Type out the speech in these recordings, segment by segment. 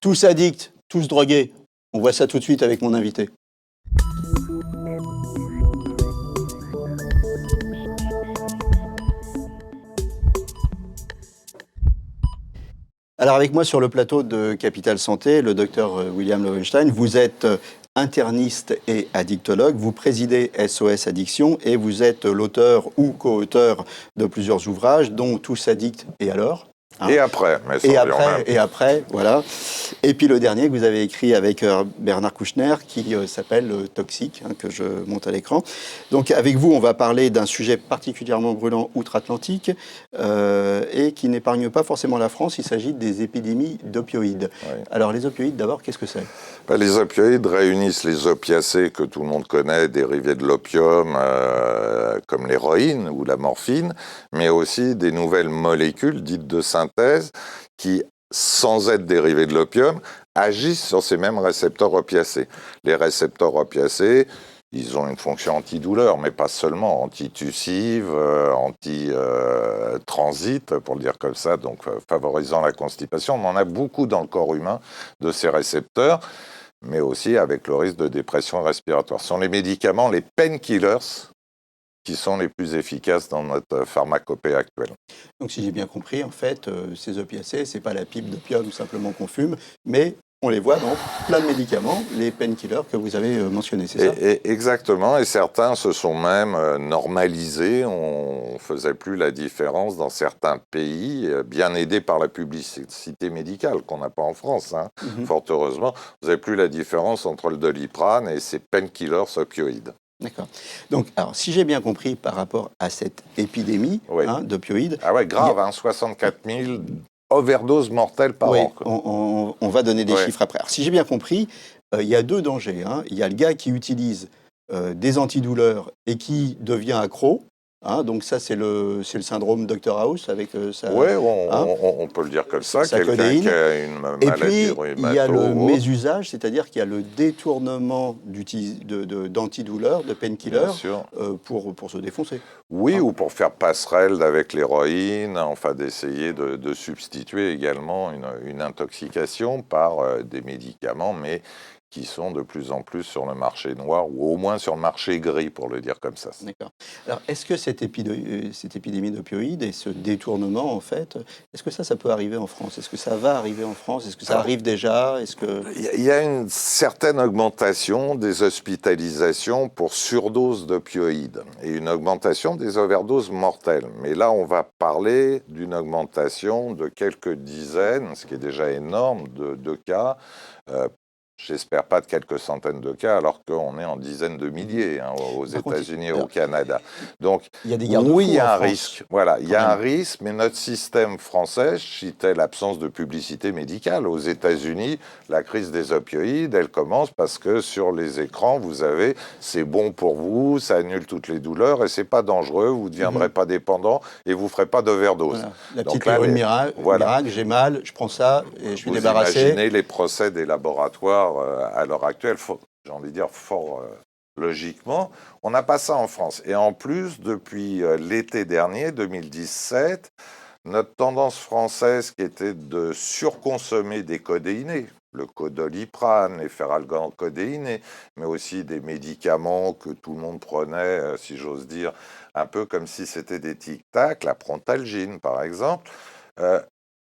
Tous addicts, tous drogués. On voit ça tout de suite avec mon invité. Alors avec moi sur le plateau de Capital Santé, le docteur William Lowenstein, vous êtes interniste et addictologue, vous présidez SOS Addiction et vous êtes l'auteur ou co-auteur de plusieurs ouvrages, dont Tous addicts et alors Et après, mais sans et après, voilà. Et puis le dernier que vous avez écrit avec Bernard Kouchner, qui s'appelle Toxique, que je monte à l'écran. Donc avec vous, on va parler d'un sujet particulièrement brûlant outre-Atlantique et qui n'épargne pas forcément la France. Il s'agit des épidémies d'opioïdes. Oui. Alors les opioïdes, d'abord, qu'est-ce que c'est ? Les opioïdes réunissent les opiacés que tout le monde connaît, dérivés de l'opium, comme l'héroïne ou la morphine, mais aussi des nouvelles molécules dites de synthèse qui, sans être dérivées de l'opium, agissent sur ces mêmes récepteurs opiacés. Les récepteurs opiacés, ils ont une fonction antidouleur, mais pas seulement, antitussive, anti-transit, pour le dire comme ça, donc favorisant la constipation. On en a beaucoup dans le corps humain de ces récepteurs, mais aussi avec le risque de dépression respiratoire. Ce sont les médicaments, les painkillers, qui sont les plus efficaces dans notre pharmacopée actuelle. Donc si j'ai bien compris, en fait, ces opiacés, c'est pas la pipe d'opium simplement qu'on fume, mais on les voit dans plein de médicaments, les painkillers que vous avez mentionnés, c'est ça ? Exactement, et certains se sont même normalisés. On ne faisait plus la différence dans certains pays, bien aidés par la publicité médicale qu'on n'a pas en France, fort heureusement. Vous n'avez plus la différence entre le Doliprane et ces painkillers opioïdes. D'accord. Donc, alors, si j'ai bien compris par rapport à cette épidémie d'opioïdes... Ah ouais, grave, 64 000 overdoses mortelles par an. On va donner des chiffres après. Alors, si j'ai bien compris, il y a deux dangers. Il y a le gars qui utilise des antidouleurs et qui devient accro. Donc ça, c'est le syndrome Dr House avec sa... Oui, on peut le dire comme ça, quelqu'un qui a une maladie rhumato. Et puis, il y a le mésusage, c'est-à-dire qu'il y a le détournement d'antidouleurs, de painkillers, pour se défoncer. Oui, ou pour faire passerelle avec l'héroïne, enfin d'essayer de substituer également une intoxication par des médicaments, mais qui sont de plus en plus sur le marché noir, ou au moins sur le marché gris, pour le dire comme ça. D'accord. Alors, est-ce que cette épidémie d'opioïdes et ce détournement, en fait, est-ce que ça peut arriver en France ? Est-ce que ça va arriver en France ? Est-ce que ça arrive déjà ? Il y a une certaine augmentation des hospitalisations pour surdose d'opioïdes et une augmentation des overdoses mortelles. Mais là, on va parler d'une augmentation de quelques dizaines, ce qui est déjà énorme, de cas. J'espère pas de quelques centaines de cas, alors qu'on est en dizaines de milliers aux États-Unis et au Canada. Donc, il y a des oui, il y a un risque. Voilà, il y a un risque, mais notre système français, je citais l'absence de publicité médicale. Aux États-Unis, la crise des opioïdes, elle commence parce que sur les écrans, vous avez « c'est bon pour vous, ça annule toutes les douleurs et c'est pas dangereux, vous ne deviendrez pas dépendant et vous ne ferez pas d'overdose. Voilà. » La petite héroïne miracle, j'ai mal, je prends ça et je suis débarrassé. Vous imaginez les procès des laboratoires à l'heure actuelle, j'ai envie de dire fort logiquement, on n'a pas ça en France. Et en plus, depuis l'été dernier, 2017, notre tendance française qui était de surconsommer des codéinés, le Doliprane, les phénylcodéinés, mais aussi des médicaments que tout le monde prenait, si j'ose dire, un peu comme si c'était des tic-tac, la Prontalgine par exemple,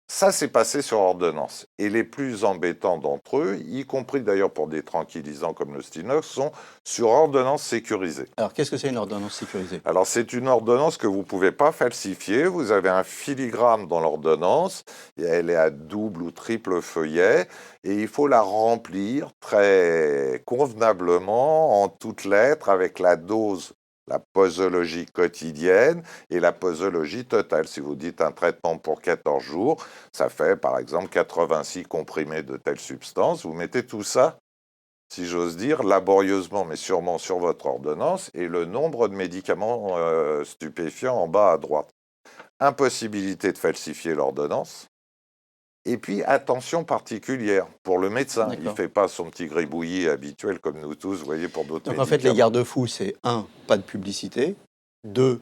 ça s'est passé sur ordonnance. Et les plus embêtants d'entre eux, y compris d'ailleurs pour des tranquillisants comme le Stinox, sont sur ordonnance sécurisée. Alors, qu'est-ce que c'est une ordonnance sécurisée ? Alors, c'est une ordonnance que vous ne pouvez pas falsifier. Vous avez un filigrane dans l'ordonnance. Et elle est à double ou triple feuillet. Et il faut la remplir très convenablement, en toutes lettres, avec la dose, la posologie quotidienne et la posologie totale. Si vous dites un traitement pour 14 jours, ça fait par exemple 86 comprimés de telle substance. Vous mettez tout ça, si j'ose dire, laborieusement, mais sûrement sur votre ordonnance, et le nombre de médicaments stupéfiants en bas à droite. Impossibilité de falsifier l'ordonnance. Et puis, attention particulière pour le médecin. Il ne fait pas son petit gribouillis habituel comme nous tous, vous voyez, pour d'autres médicaments. Donc, en fait, les garde-fous, c'est 1, pas de publicité, 2,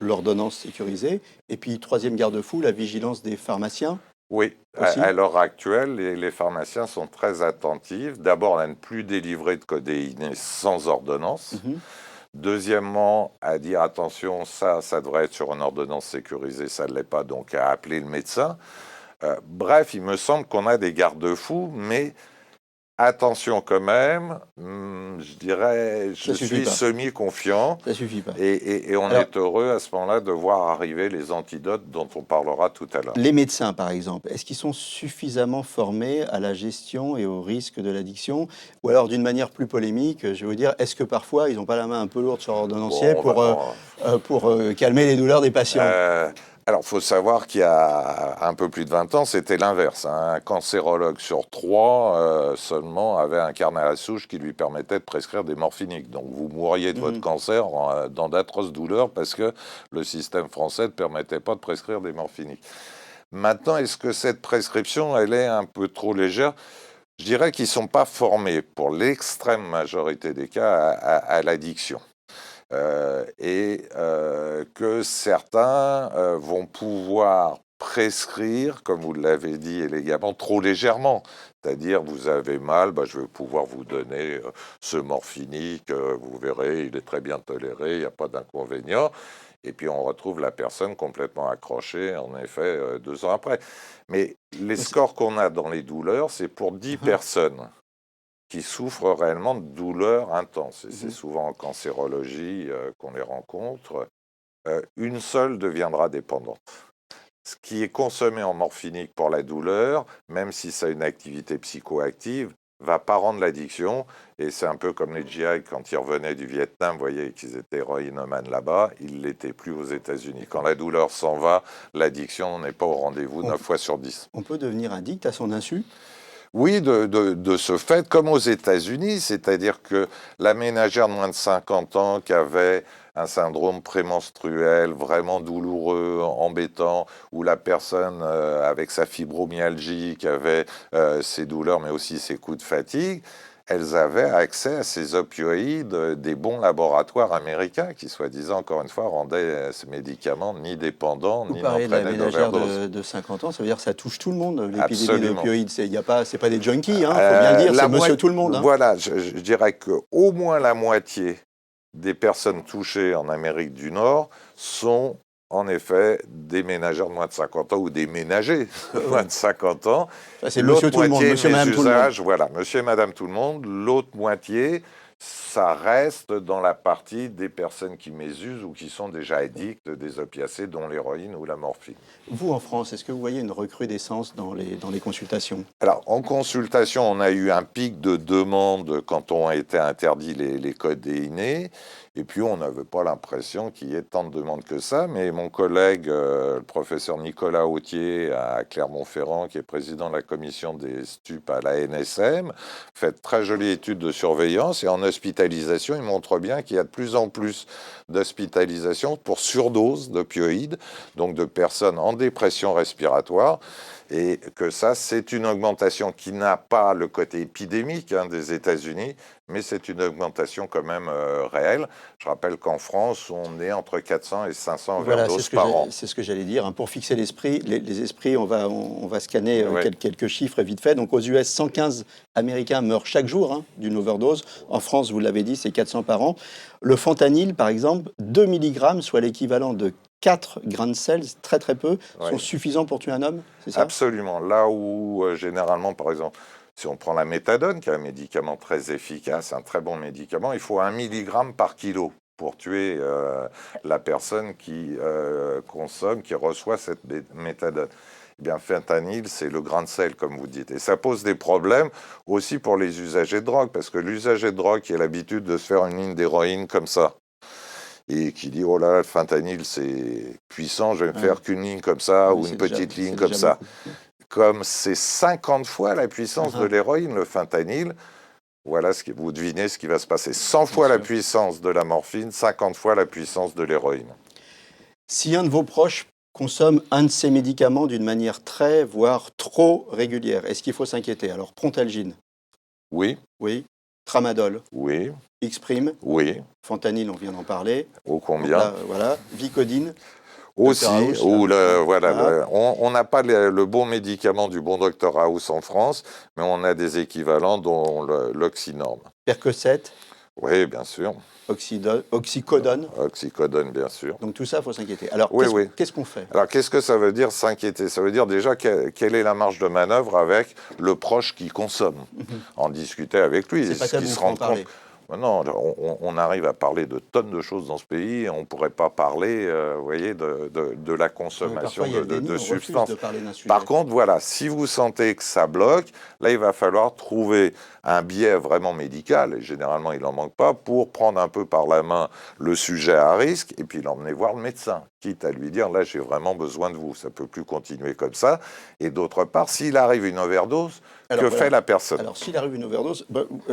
l'ordonnance sécurisée, et puis, troisième garde-fou, la vigilance des pharmaciens. Oui, aussi. à l'heure actuelle, les pharmaciens sont très attentifs. D'abord, à ne plus délivrer de codéine sans ordonnance. Mhm. Deuxièmement, à dire attention, ça devrait être sur une ordonnance sécurisée, ça ne l'est pas, donc à appeler le médecin. Bref, il me semble qu'on a des garde-fous, mais attention quand même, je dirais, Ça je suffit suis pas. semi-confiant Ça suffit pas. et on Alors, est heureux à ce moment-là de voir arriver les antidotes dont on parlera tout à l'heure. les médecins, par exemple, est-ce qu'ils sont suffisamment formés à la gestion et au risque de l'addiction? Ou alors, d'une manière plus polémique, je vais vous dire, est-ce que parfois, ils n'ont pas la main un peu lourde sur Bon, l'ordonnancier pour calmer les douleurs des patients? Euh, alors, il faut savoir qu'il y a un peu plus de 20 ans, c'était l'inverse, hein. Un cancérologue sur trois seulement avait un carnet à la souche qui lui permettait de prescrire des morphiniques. Donc, vous mourriez de votre Mhm. cancer dans d'atroces douleurs parce que le système français ne permettait pas de prescrire des morphiniques. Maintenant, est-ce que cette prescription, elle est un peu trop légère? Je dirais qu'ils ne sont pas formés, pour l'extrême majorité des cas, à l'addiction. Que certains vont pouvoir prescrire, comme vous l'avez dit élégamment, trop légèrement. C'est-à-dire, vous avez mal, je vais pouvoir vous donner ce morphinique, vous verrez, il est très bien toléré, il n'y a pas d'inconvénient. Et puis on retrouve la personne complètement accrochée, en effet, 2 ans après. Mais les Mais c'est- scores qu'on a dans les douleurs, c'est pour 10 Mhm. personnes qui souffrent réellement de douleurs intenses. Et c'est Mhm. souvent en cancérologie qu'on les rencontre. Une seule deviendra dépendante. Ce qui est consommé en morphinique pour la douleur, même si ça a une activité psychoactive, va pas rendre l'addiction. Et c'est un peu comme les GI quand ils revenaient du Vietnam, vous voyez qu'ils étaient héroïnomanes là-bas, ils ne l'étaient plus aux États-Unis. Quand la douleur s'en va, l'addiction n'est pas au rendez-vous On, 9 fois sur 10. on peut devenir addict à son insu? Oui, de ce fait, comme aux États-Unis, c'est-à-dire que la ménagère de moins de 50 ans qui avait un syndrome prémenstruel vraiment douloureux, embêtant, ou la personne avec sa fibromyalgie qui avait ses douleurs mais aussi ses coups de fatigue, elles avaient accès à ces opioïdes des bons laboratoires américains qui, soi-disant, encore une fois, rendaient ces médicaments ni dépendants Vous ni parlez de la n'entraînaient ménagère d'overdose. de 50 ans, ça veut dire que ça touche tout le monde, l'épidémie Absolument. d'opioïdes. C'est pas des junkies, hein, faut bien le dire, c'est La monsieur moitié, tout le monde. Hein. voilà, je dirais que au moins la moitié des personnes touchées en Amérique du Nord sont en effet des ménagères de moins de 50 ans ou des ménagers de moins de 50 ans. Ça, c'est L'autre monsieur tout le monde, moitié, monsieur, madame tout le monde. mésusages, voilà, monsieur et madame tout le monde. L'autre moitié, ça reste dans la partie des personnes qui mésusent ou qui sont déjà addictes des opiacés, dont l'héroïne ou la morphine. Vous, en France, est-ce que vous voyez une recrudescence dans les consultations? Alors, en consultation, on a eu un pic de demande quand ont été interdits les codéinés. Et puis, on n'avait pas l'impression qu'il y ait tant de demandes que ça. Mais mon collègue, le professeur Nicolas Autier à Clermont-Ferrand, qui est président de la commission des stupes à la NSM, fait de très jolie étude de surveillance. Et en hospitalisation, il montre bien qu'il y a de plus en plus d'hospitalisations pour surdose d'opioïdes, donc de personnes en dépression respiratoire. Et que ça, c'est une augmentation qui n'a pas le côté épidémique des États-Unis, mais c'est une augmentation quand même réelle. Je rappelle qu'en France, on est entre 400 et 500 Voilà, overdoses par an. c'est ce que j'allais dire. Hein. Pour fixer l'esprit, les esprits, on va scanner Oui. quelques chiffres vite fait. Donc aux US, 115 Américains meurent chaque jour hein, d'une overdose. En France, vous l'avez dit, c'est 400 par an. Le fentanyl, par exemple, 2 mg, soit l'équivalent de 4 grains de sel, très très peu, sont Oui. suffisants pour tuer un homme, c'est ça? Absolument. Là où, généralement, par exemple, si on prend la méthadone, qui est un médicament très efficace, un très bon médicament, il faut 1 milligramme par kilo pour tuer la personne qui consomme, qui reçoit cette méthadone. Eh bien, fentanyl, c'est le grain de sel, comme vous dites. Et ça pose des problèmes aussi pour les usagers de drogue, parce que l'usager de drogue qui a l'habitude de se faire une ligne d'héroïne comme ça, et qui dit, oh là, le fentanyl, c'est puissant, je vais me Ouais. faire qu'une ligne comme ça, Oui, ou une petite ligne c'est comme déjà ça. beaucoup. Comme c'est 50 fois la puissance de Uh-huh, l'héroïne, le fentanyl, voilà vous devinez ce qui va se passer. 100 bien fois la sûr. puissance de la morphine, 50 fois la puissance de l'héroïne. Si un de vos proches consomme un de ces médicaments d'une manière très, voire trop régulière, est-ce qu'il faut s'inquiéter? Alors, Prontalgine, Oui, oui. Tramadol, oui, Xprime, oui, fentanyl, on vient d'en parler. ô Donc combien. là, voilà. Vicodine, Aussi, Dr House, ou là. voilà, Voilà. on n'a pas le bon médicament du bon Dr House en France, mais on a des équivalents dont l'Oxynorm. Percocet, Oui, bien sûr. oxycodone. Oxycodone, bien sûr. Donc tout ça, il faut s'inquiéter. Alors, Oui, oui. qu'est-ce qu'on fait? Alors, qu'est-ce que ça veut dire s'inquiéter? Ça veut dire déjà quelle est la marge de manœuvre avec le proche qui consomme. En discuter avec lui. C'est pas Ce qui tabou, se faut en rend compte. parler. Non, on arrive à parler de tonnes de choses dans ce pays et on ne pourrait pas parler, vous voyez, de la consommation Parfois, il y a le déni, de on refuse substances. de parler d'un sujet. Par contre, voilà, si vous sentez que ça bloque, là, il va falloir trouver un biais vraiment médical, et généralement, il n'en manque pas, pour prendre un peu par la main le sujet à risque et puis l'emmener voir le médecin, quitte à lui dire, là, j'ai vraiment besoin de vous, ça ne peut plus continuer comme ça. Et d'autre part, s'il arrive une overdose, que fait la personne? Alors, s'il arrive une overdose,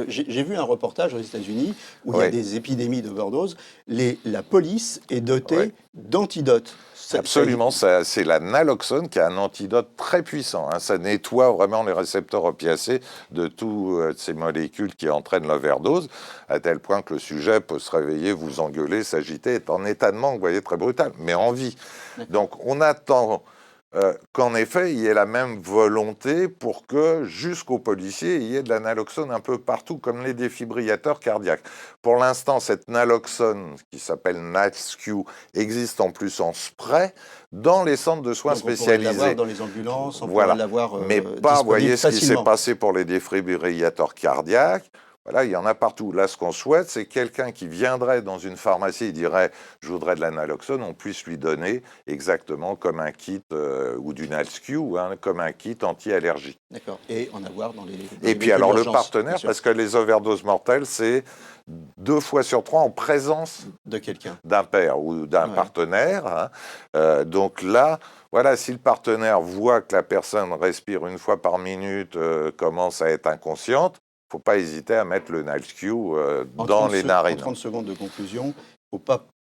j'ai vu un reportage aux États-Unis où il y a Oui. des épidémies d'overdose. La police est dotée Ouais. d'antidotes. Absolument, c'est la naloxone qui est un antidote très puissant. Hein. Ça nettoie vraiment les récepteurs opiacés de toutes ces molécules qui entraînent l'overdose, à tel point que le sujet peut se réveiller, vous engueuler, s'agiter, être en état de manque, vous voyez, très brutal, mais en vie. Donc on attend qu'en effet, il y ait la même volonté pour que, jusqu'aux policiers, il y ait de la naloxone un peu partout, comme les défibrillateurs cardiaques. Pour l'instant, cette naloxone, qui s'appelle Nalsq, existe en plus en spray dans les centres de soins Donc, on pourrait spécialisés. l'avoir dans les ambulances, on Voilà. pourrait l'avoir Mais pas, vous voyez, ce qui s'est facilement. passé pour les défibrillateurs cardiaques. Voilà, il y en a partout. Là, ce qu'on souhaite, c'est quelqu'un qui viendrait dans une pharmacie et dirait « je voudrais de la naloxone », on puisse lui donner exactement comme un kit, ou du Nalsq, hein, comme un kit anti-allergie. D'accord. Et en avoir dans les Et puis véhicules alors le d'urgence, partenaire, bien sûr, parce que les overdoses mortelles, c'est 2 fois sur 3 en présence de quelqu'un. d'un père ou d'un Ouais. partenaire. Hein. Donc là, voilà, si le partenaire voit que la personne respire 1 fois par minute, commence à être inconsciente, il ne faut pas hésiter à mettre le Nalsq dans les narines. En 30 secondes de conclusion, il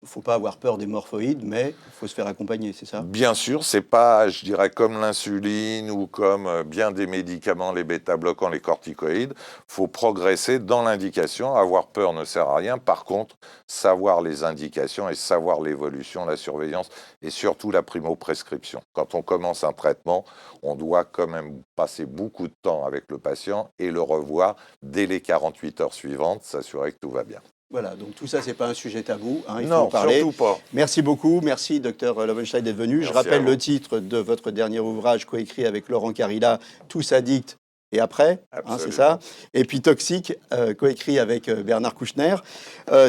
ne faut pas avoir peur des morphoïdes, mais il faut se faire accompagner, c'est ça? Bien sûr, c'est pas, je dirais, comme l'insuline ou comme bien des médicaments, les bêta-bloquants, les corticoïdes. Il faut progresser dans l'indication. Avoir peur ne sert à rien. Par contre, savoir les indications et savoir l'évolution, la surveillance et surtout la primo-prescription. Quand on commence un traitement, on doit quand même passer beaucoup de temps avec le patient et le revoir dès les 48 heures suivantes, s'assurer que tout va bien. Voilà, donc tout ça, c'est pas un sujet tabou, hein, il faut Non, en parler. surtout pas. Merci beaucoup, merci Dr Lovenstein d'être venu. Je Merci à rappelle vous. le titre de votre dernier ouvrage coécrit avec Laurent Carilla, Tous addicts et après, hein, c'est Absolument. ça. Et puis Toxique, coécrit avec Bernard Kouchner.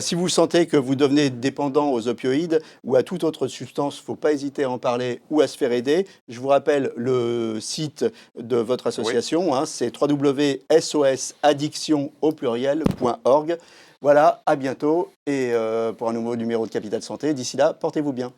Si vous sentez que vous devenez dépendant aux opioïdes ou à toute autre substance, il ne faut pas hésiter à en parler ou à se faire aider. Je vous rappelle le site de votre association, hein, c'est www.sosaddiction.org. Voilà, à bientôt et pour un nouveau numéro de Capital Santé. D'ici là, portez-vous bien.